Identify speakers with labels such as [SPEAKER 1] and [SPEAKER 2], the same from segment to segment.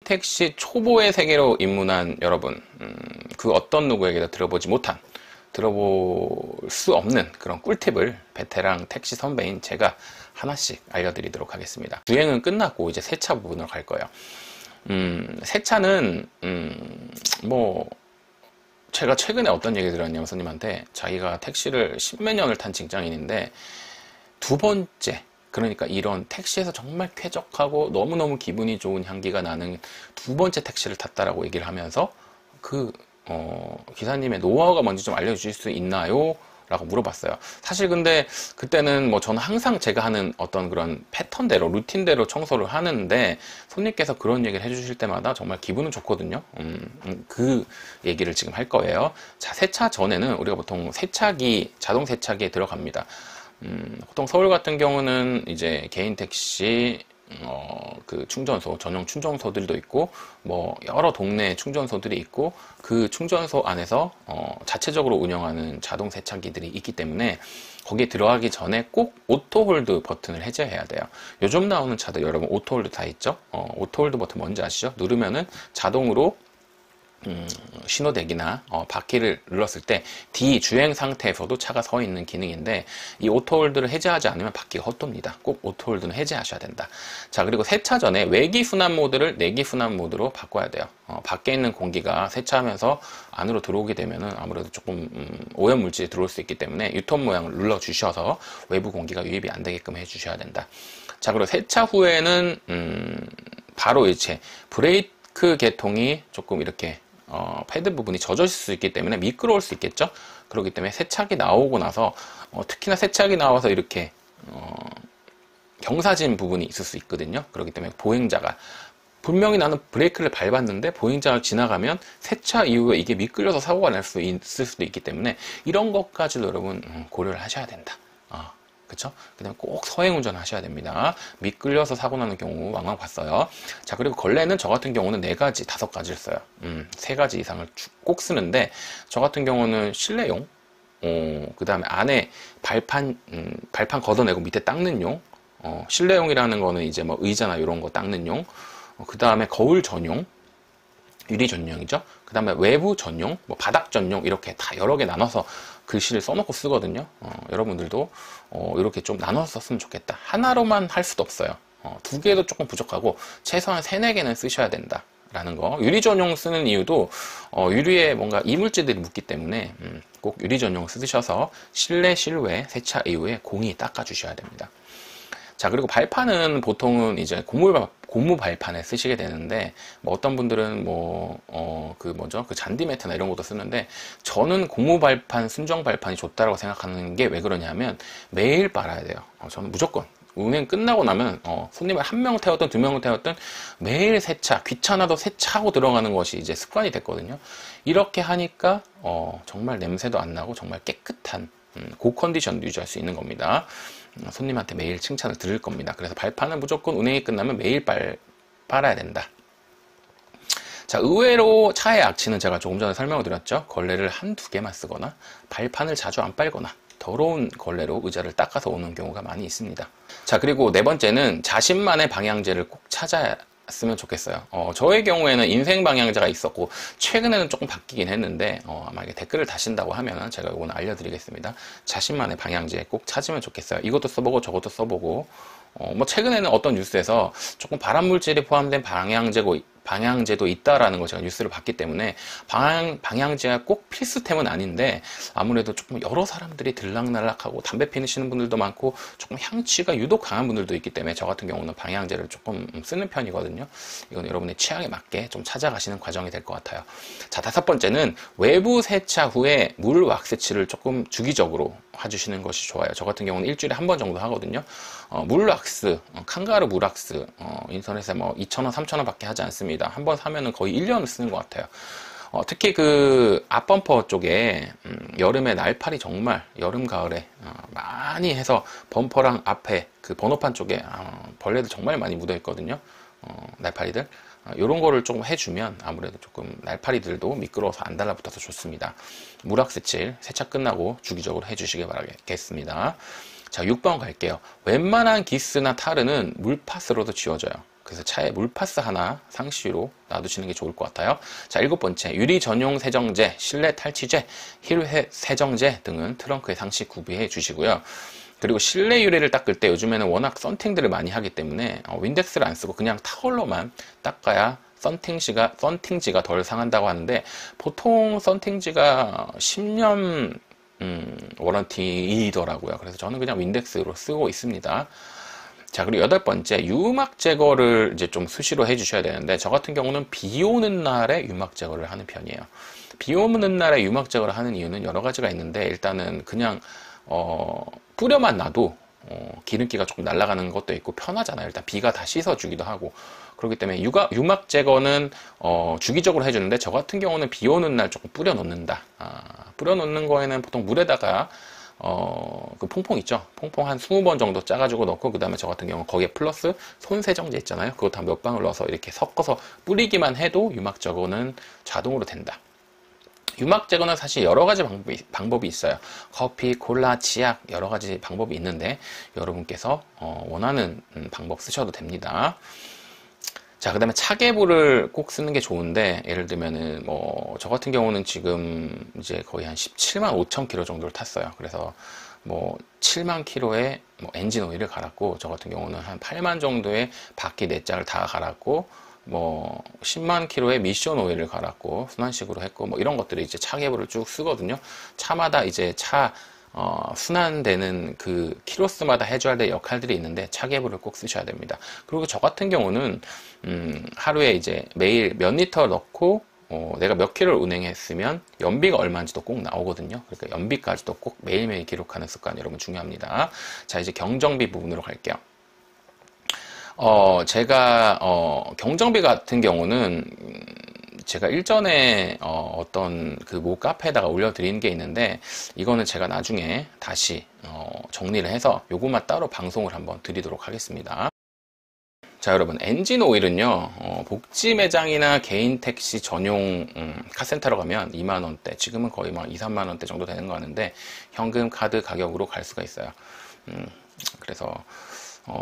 [SPEAKER 1] 택시 초보의 세계로 입문한 여러분, 그 어떤 누구에게도 들어볼 수 없는 그런 꿀팁을 베테랑 택시 선배인 제가 하나씩 알려드리도록 하겠습니다. 주행은 끝났고 이제 세차 부분으로 갈 거예요. 세차는 뭐 제가 최근에 어떤 얘기 들었냐면 손님한테 자기가 택시를 10몇 년을 탄 직장인인데 두 번째, 그러니까 이런 택시에서 정말 쾌적하고 너무너무 기분이 좋은 향기가 나는 두 번째 택시를 탔다라고 얘기를 하면서 기사님의 노하우가 뭔지 좀 알려주실 수 있나요? 라고 물어봤어요. 사실 근데 그때는 뭐 저는 항상 제가 하는 어떤 그런 패턴대로, 루틴대로 청소를 하는데 손님께서 그런 얘기를 해주실 때마다 정말 기분은 좋거든요. 그 얘기를 지금 할 거예요. 자, 세차 전에는 우리가 보통 세차기, 자동 세차기에 들어갑니다. 보통 서울 같은 경우는 이제 개인 택시, 그 충전소, 전용 충전소들도 있고, 뭐, 여러 동네 충전소들이 있고, 그 충전소 안에서, 자체적으로 운영하는 자동 세차기들이 있기 때문에, 거기에 들어가기 전에 꼭 오토홀드 버튼을 해제해야 돼요. 요즘 나오는 차들 여러분 오토홀드 다 있죠? 오토홀드 버튼 뭔지 아시죠? 누르면은 자동으로 신호대기나 바퀴를 눌렀을 때 D 주행 상태에서도 차가 서 있는 기능인데 이 오토홀드를 해제하지 않으면 바퀴가 헛돕니다. 꼭 오토홀드는 해제하셔야 된다. 자, 그리고 세차 전에 외기 순환 모드를 내기 순환 모드로 바꿔야 돼요. 밖에 있는 공기가 세차하면서 안으로 들어오게 되면은 아무래도 조금 오염 물질이 들어올 수 있기 때문에 유턴 모양을 눌러 주셔서 외부 공기가 유입이 안 되게끔 해 주셔야 된다. 자, 그리고 세차 후에는 바로 이제 브레이크 계통이 조금 이렇게 패드 부분이 젖어질 수 있기 때문에 미끄러울 수 있겠죠. 그렇기 때문에 세차기 나오고 나서 특히나 세차기 나와서 이렇게 경사진 부분이 있을 수 있거든요. 그렇기 때문에 보행자가 분명히 나는 브레이크를 밟았는데 보행자가 지나가면 세차 이후에 이게 미끌려서 사고가 날 수 있을 수도 있기 때문에 이런 것까지도 여러분 고려를 하셔야 된다. 그쵸? 그 다음에 꼭 서행 운전 하셔야 됩니다. 미끌려서 사고 나는 경우 왕왕 봤어요. 자, 그리고 걸레는 저 같은 경우는 4가지, 5가지를 써요. 3가지 이상을 꼭 쓰는데, 저 같은 경우는 실내용, 그 다음에 안에 발판 걷어내고 밑에 닦는 용, 실내용이라는 거는 이제 뭐 의자나 이런 거 닦는 용, 그 다음에 거울 전용, 유리 전용이죠. 그 다음에 외부 전용, 뭐 바닥 전용 이렇게 다 여러 개 나눠서 글씨를 써놓고 쓰거든요. 여러분들도 이렇게 좀 나눠서 썼으면 좋겠다. 하나로만 할 수도 없어요. 2개도 조금 부족하고 최소한 3, 4개는 쓰셔야 된다. 라는 거. 유리 전용 쓰는 이유도 유리에 뭔가 이물질들이 묻기 때문에 꼭 유리 전용 쓰셔서 실내 실외 세차 이후에 공이 닦아주셔야 됩니다. 자, 그리고 발판은 보통은 이제 고무 발판에 쓰시게 되는데, 뭐 어떤 분들은 그 잔디 매트나 이런 것도 쓰는데, 저는 고무 발판, 순정 발판이 좋다라고 생각하는 게 왜 그러냐면, 매일 빨아야 돼요. 저는 무조건. 운행 끝나고 나면, 손님을 1명 태웠든 2명을 태웠든 매일 세차, 귀찮아도 세차하고 들어가는 것이 이제 습관이 됐거든요. 이렇게 하니까, 정말 냄새도 안 나고 정말 깨끗한, 고컨디션 유지할 수 있는 겁니다. 손님한테 매일 칭찬을 들을 겁니다. 그래서 발판은 무조건 운행이 끝나면 매일 빨아야 된다. 자, 의외로 차의 악취는 제가 조금 전에 설명을 드렸죠. 걸레를 1-2개만 쓰거나 발판을 자주 안 빨거나 더러운 걸레로 의자를 닦아서 오는 경우가 많이 있습니다. 자, 그리고 4번째는 자신만의 방향제를 꼭 찾았으면 좋겠어요. 저의 경우에는 인생 방향제가 있었고 최근에는 조금 바뀌긴 했는데 아마 이게 댓글을 다신다고 하면 제가 이거는 알려드리겠습니다. 자신만의 방향제 꼭 찾으면 좋겠어요. 이것도 써보고 저것도 써보고 뭐 최근에는 어떤 뉴스에서 조금 발암물질이 포함된 방향제도 있다라는 걸 제가 뉴스를 봤기 때문에 방향제가 꼭 필수템은 아닌데 아무래도 조금 여러 사람들이 들락날락하고 담배 피우시는 분들도 많고 조금 향취가 유독 강한 분들도 있기 때문에 저 같은 경우는 방향제를 조금 쓰는 편이거든요. 이건 여러분의 취향에 맞게 좀 찾아가시는 과정이 될 것 같아요. 자, 5번째는 외부 세차 후에 물 왁스칠을 조금 주기적으로 해주시는 것이 좋아요. 저 같은 경우는 일주일에 1번 정도 하거든요. 물 왁스, 칸가루 물 왁스, 인터넷에 뭐 2,000원, 3,000원 밖에 하지 않습니다. 한번 사면은 거의 1년을 쓰는 것 같아요. 특히 그 앞범퍼 쪽에 여름에 날파리 정말 여름 가을에 많이 해서 범퍼랑 앞에 그 번호판 쪽에 벌레들 정말 많이 묻어 있거든요. 날파리들. 이런 거를 조금 해주면 아무래도 조금 날파리들도 미끄러워서 안 달라붙어서 좋습니다. 물왁스칠 세차 끝나고 주기적으로 해주시기 바라겠습니다. 자, 6번 갈게요. 웬만한 기스나 타르는 물파스로도 지워져요. 그래서 차에 물파스 하나 상시로 놔두시는 게 좋을 것 같아요. 자, 7번째, 유리 전용 세정제, 실내 탈취제, 힐 세정제 등은 트렁크에 상시 구비해 주시고요. 그리고 실내 유리를 닦을 때 요즘에는 워낙 썬팅들을 많이 하기 때문에 윈덱스를 안 쓰고 그냥 타월로만 닦아야 썬팅지가 덜 상한다고 하는데, 보통 썬팅지가 10년 워런티이더라고요. 그래서 저는 그냥 윈덱스로 쓰고 있습니다. 자, 그리고 8번째, 유막 제거를 이제 좀 수시로 해주셔야 되는데, 저 같은 경우는 비 오는 날에 유막 제거를 하는 편이에요. 비 오는 날에 유막 제거를 하는 이유는 여러 가지가 있는데, 일단은 그냥 뿌려만 놔도 기름기가 조금 날아가는 것도 있고 편하잖아요. 일단 비가 다 씻어주기도 하고. 그렇기 때문에 유막 제거는 주기적으로 해주는데, 저 같은 경우는 비 오는 날 조금 뿌려 놓는다. 뿌려 놓는 거에는 보통 물에다가 그 퐁퐁 있죠? 퐁퐁 한 20번 정도 짜가지고 넣고, 그 다음에 저 같은 경우는 거기에 플러스 손세정제 있잖아요. 그것도 한 몇 방울 넣어서 이렇게 섞어서 뿌리기만 해도 유막 제거는 자동으로 된다. 유막 제거는 사실 여러 가지 방법이 있어요. 커피, 콜라, 치약 여러 가지 방법이 있는데, 여러분께서 원하는 방법 쓰셔도 됩니다. 자, 그 다음에 차계부를 꼭 쓰는 게 좋은데, 예를 들면은 저 같은 경우는 지금 이제 거의 한 17만 5천 킬로 정도를 탔어요. 그래서 7만 킬로에 엔진 오일을 갈았고, 저 같은 경우는 한 8만 정도의 바퀴 4짝을 다 갈았고, 10만 킬로의 미션 오일을 갈았고, 순환식으로 했고, 이런 것들을 이제 차계부를 쭉 쓰거든요. 차마다 이제 순환되는 그 키로수마다 해줘야 될 역할들이 있는데, 차계부를 꼭 쓰셔야 됩니다. 그리고 저 같은 경우는, 하루에 이제 매일 몇 리터 넣고, 내가 몇 킬로를 운행했으면 연비가 얼마인지도 꼭 나오거든요. 그러니까 연비까지도 꼭 매일매일 기록하는 습관 여러분 중요합니다. 자, 이제 경정비 부분으로 갈게요. 제가 경정비 같은 경우는 제가 일전에 어떤 그 모 카페에다가 올려드린 게 있는데, 이거는 제가 나중에 다시 정리를 해서 요것만 따로 방송을 한번 드리도록 하겠습니다. 자, 여러분, 엔진 오일은요, 복지 매장이나 개인 택시 전용 카센터로 가면 2만원대, 지금은 거의 2, 3만원대 정도 되는 거 같은데, 현금 카드 가격으로 갈 수가 있어요. 그래서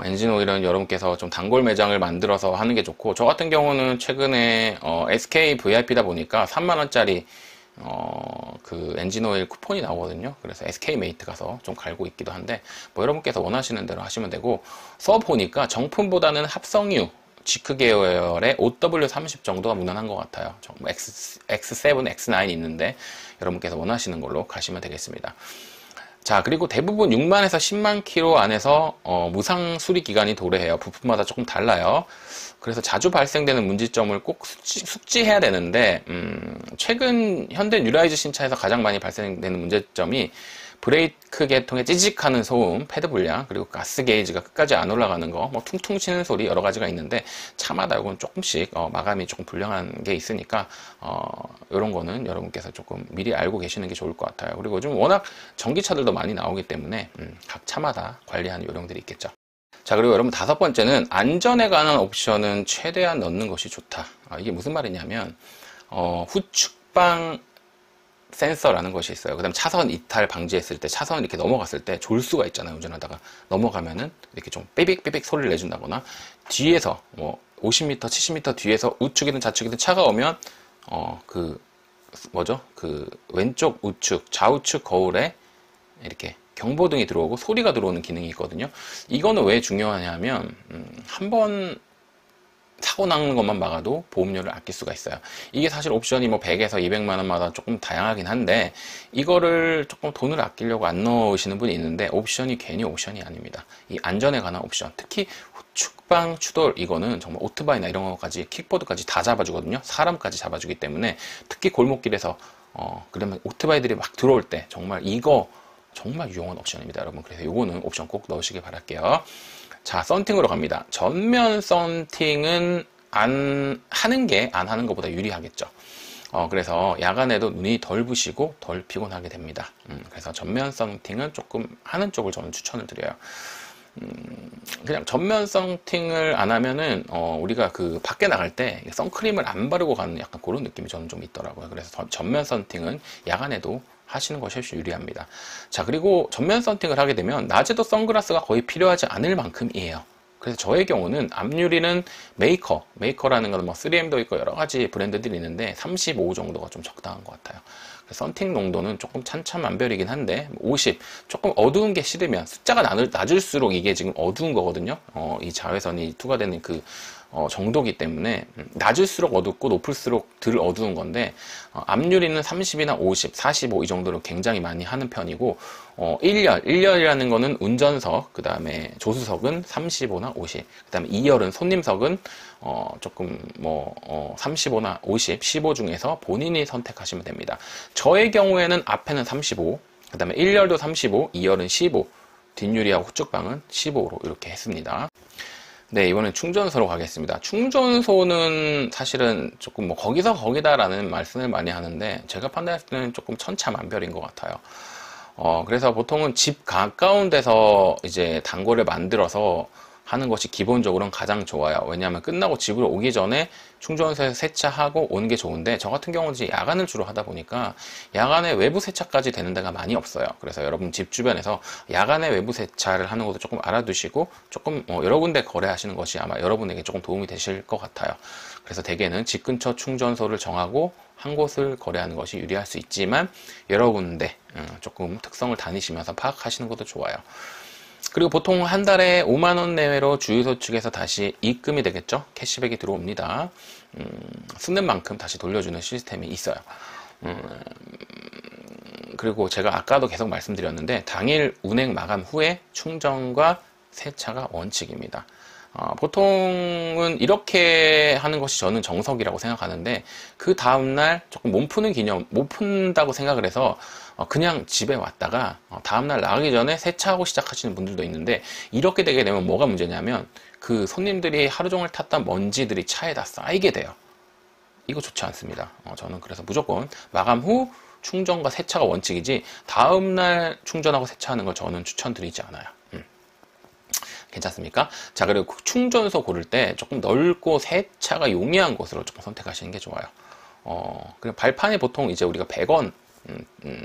[SPEAKER 1] 엔진 오일은 여러분께서 좀 단골 매장을 만들어서 하는 게 좋고, 저 같은 경우는 최근에 SK VIP다 보니까 3만원짜리 그 엔진 오일 쿠폰이 나오거든요. 그래서 SK 메이트 가서 좀 갈고 있기도 한데, 여러분께서 원하시는 대로 하시면 되고, 써보니까 정품보다는 합성유 지크 계열의 OW30 정도가 무난한 것 같아요. X7, X9 있는데 여러분께서 원하시는 걸로 가시면 되겠습니다. 자, 그리고 대부분 6만에서 10만 킬로 안에서 무상 수리 기간이 도래해요. 부품마다 조금 달라요. 그래서 자주 발생되는 문제점을 꼭 숙지해야 되는데, 최근 현대 뉴라이즈 신차에서 가장 많이 발생되는 문제점이 브레이크 계통의 찌직하는 소음, 패드 불량, 그리고 가스 게이지가 끝까지 안 올라가는 거, 퉁퉁 치는 소리 여러 가지가 있는데, 차마다 이건 조금씩 마감이 조금 불량한 게 있으니까 이런 거는 여러분께서 조금 미리 알고 계시는 게 좋을 것 같아요. 그리고 요즘 워낙 전기차들도 많이 나오기 때문에 각 차마다 관리하는 요령들이 있겠죠. 자, 그리고 여러분 5번째는 안전에 관한 옵션은 최대한 넣는 것이 좋다. 이게 무슨 말이냐면 후측방 센서라는 것이 있어요. 그 다음 차선 이탈 방지했을 때, 차선 이렇게 넘어갔을 때 졸수가 있잖아요. 운전하다가 넘어가면은 이렇게 좀 삐빅삐빅 소리를 내준다거나, 뒤에서 50m, 70m 뒤에서 우측이든 좌측이든 차가 오면 그 왼쪽 우측, 좌우측 거울에 이렇게 경보등이 들어오고 소리가 들어오는 기능이 있거든요. 이거는 왜 중요하냐면 한번 사고 나는 것만 막아도 보험료를 아낄 수가 있어요. 이게 사실 옵션이 100에서 200만 원마다 조금 다양하긴 한데, 이거를 조금 돈을 아끼려고 안 넣으시는 분이 있는데, 옵션이 괜히 옵션이 아닙니다. 이 안전에 관한 옵션, 특히 후측방 추돌, 이거는 정말 오토바이나 이런 것까지, 킥보드까지 다 잡아주거든요. 사람까지 잡아주기 때문에, 특히 골목길에서 그러면 오토바이들이 막 들어올 때 정말 이거 정말 유용한 옵션입니다, 여러분. 그래서 이거는 옵션 꼭 넣으시길 바랄게요. 자, 썬팅으로 갑니다. 전면 썬팅은 안 하는 게 안 하는 것보다 유리하겠죠. 그래서 야간에도 눈이 덜 부시고 덜 피곤하게 됩니다. 그래서 전면 썬팅은 조금 하는 쪽을 저는 추천을 드려요. 그냥 전면 썬팅을 안 하면은 우리가 그 밖에 나갈 때 선크림을 안 바르고 가는 약간 그런 느낌이 저는 좀 있더라고요. 그래서 전면 썬팅은 야간에도 하시는 것이 훨씬 유리합니다. 자, 그리고 전면 썬팅을 하게 되면 낮에도 선글라스가 거의 필요하지 않을 만큼이에요. 그래서 저의 경우는 앞유리는 메이커라는 건 뭐 3M도 있고 여러 가지 브랜드들이 있는데 35 정도가 좀 적당한 것 같아요. 선팅 농도는 조금 천차만별이긴 한데 50, 조금 어두운 게 싫으면 숫자가 낮을수록 이게 지금 어두운 거거든요. 이 자외선이 투과되는 그 정도기 때문에 낮을수록 어둡고 높을수록 덜 어두운 건데 앞유리는 30이나 50, 45 이 정도로 굉장히 많이 하는 편이고 1열이라는 거는 운전석, 그 다음에 조수석은 35나 50, 그 다음에 2열은 손님석은 조금 35나 50, 15 중에서 본인이 선택하시면 됩니다. 저의 경우에는 앞에는 35, 그 다음에 1열도 35, 2열은 15, 뒷유리하고 후측방은 15로 이렇게 했습니다. 네, 이번엔 충전소로 가겠습니다. 충전소는 사실은 조금 거기서 거기다라는 말씀을 많이 하는데 제가 판단했을 때는 조금 천차만별인 것 같아요. 그래서 보통은 집 가까운 데서 이제 단골을 만들어서 하는 것이 기본적으로는 가장 좋아요. 왜냐하면 끝나고 집으로 오기 전에 충전소에서 세차하고 오는 게 좋은데 저 같은 경우는 이제 야간을 주로 하다 보니까 야간에 외부 세차까지 되는 데가 많이 없어요. 그래서 여러분 집 주변에서 야간에 외부 세차를 하는 것도 조금 알아두시고 조금 여러 군데 거래하시는 것이 아마 여러분에게 조금 도움이 되실 것 같아요. 그래서 대개는 집 근처 충전소를 정하고 한 곳을 거래하는 것이 유리할 수 있지만 여러 군데 조금 특성을 다니시면서 파악하시는 것도 좋아요. 그리고 보통 한 달에 5만원 내외로 주유소 측에서 다시 입금이 되겠죠. 캐시백이 들어옵니다. 쓰는 만큼 다시 돌려주는 시스템이 있어요. 그리고 제가 아까도 계속 말씀드렸는데 당일 운행 마감 후에 충전과 세차가 원칙입니다. 보통은 이렇게 하는 것이 저는 정석이라고 생각하는데 그 다음날 조금 몸 푸는 기념, 못 푼다고 생각을 해서 그냥 집에 왔다가 다음날 나가기 전에 세차하고 시작하시는 분들도 있는데 이렇게 되게 되면 뭐가 문제냐면 그 손님들이 하루 종일 탔던 먼지들이 차에다 쌓이게 돼요. 이거 좋지 않습니다. 저는 그래서 무조건 마감 후 충전과 세차가 원칙이지 다음날 충전하고 세차하는 걸 저는 추천드리지 않아요. 괜찮습니까? 자, 그리고 충전소 고를 때 조금 넓고 세차가 용이한 곳으로 조금 선택하시는 게 좋아요. 그리고 발판이 보통 이제 우리가 100원,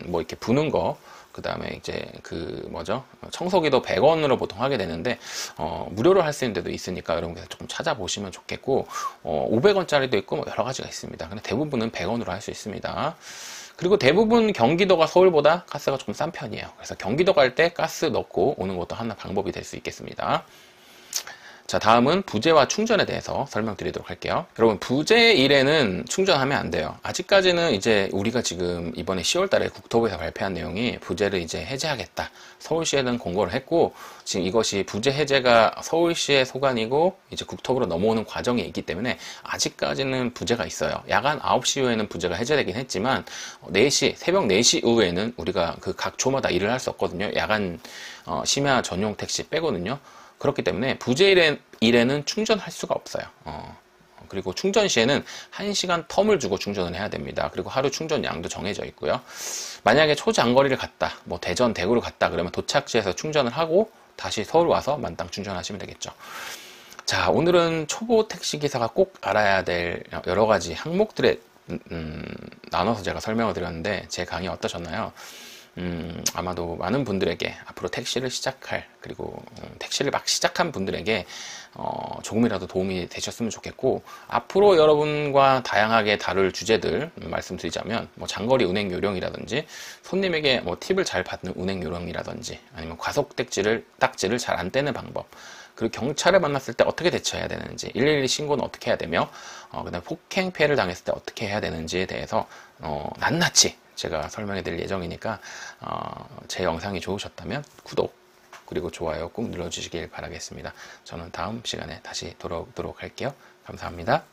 [SPEAKER 1] 뭐 이렇게 부는 거, 그 다음에 이제 청소기도 100원으로 보통 하게 되는데, 무료로 할 수 있는 데도 있으니까 여러분께서 조금 찾아보시면 좋겠고, 500원짜리도 있고 뭐 여러 가지가 있습니다. 근데 대부분은 100원으로 할 수 있습니다. 그리고 대부분 경기도가 서울보다 가스가 조금 싼 편이에요. 그래서 경기도 갈 때 가스 넣고 오는 것도 하나 방법이 될 수 있겠습니다. 자, 다음은 부재와 충전에 대해서 설명드리도록 할게요. 여러분, 부재 일에는 충전하면 안 돼요. 아직까지는 이제 우리가 지금 이번에 10월 달에 국토부에서 발표한 내용이 부재를 이제 해제하겠다. 서울시에는 공고를 했고, 지금 이것이 부재 해제가 서울시의 소관이고, 이제 국토부로 넘어오는 과정에 있기 때문에 아직까지는 부재가 있어요. 야간 9시 이후에는 부재가 해제되긴 했지만, 4시, 새벽 4시 이후에는 우리가 그 각 조마다 일을 할 수 없거든요. 야간, 심야 전용 택시 빼거든요. 그렇기 때문에 부재 일에는 충전할 수가 없어요. 그리고 충전 시에는 1시간 텀을 주고 충전을 해야 됩니다. 그리고 하루 충전량도 정해져 있고요. 만약에 초장거리를 갔다, 뭐 대전, 대구를 갔다 그러면 도착지에서 충전을 하고 다시 서울 와서 만땅 충전하시면 되겠죠. 자, 오늘은 초보 택시기사가 꼭 알아야 될 여러 가지 항목들에 나눠서 제가 설명을 드렸는데 제 강의 어떠셨나요? 아마도 많은 분들에게 앞으로 택시를 시작할, 그리고 택시를 막 시작한 분들에게 조금이라도 도움이 되셨으면 좋겠고, 앞으로 여러분과 다양하게 다룰 주제들 말씀드리자면 뭐 장거리 운행 요령이라든지 손님에게 뭐 팁을 잘 받는 운행 요령이라든지 아니면 과속 딱지를 잘 안 떼는 방법, 그리고 경찰을 만났을 때 어떻게 대처해야 되는지, 112 신고는 어떻게 해야 되며, 그다음에 폭행 피해를 당했을 때 어떻게 해야 되는지에 대해서 낱낱이 제가 설명해 드릴 예정이니까 제 영상이 좋으셨다면 구독 그리고 좋아요 꼭 눌러주시길 바라겠습니다. 저는 다음 시간에 다시 돌아오도록 할게요. 감사합니다.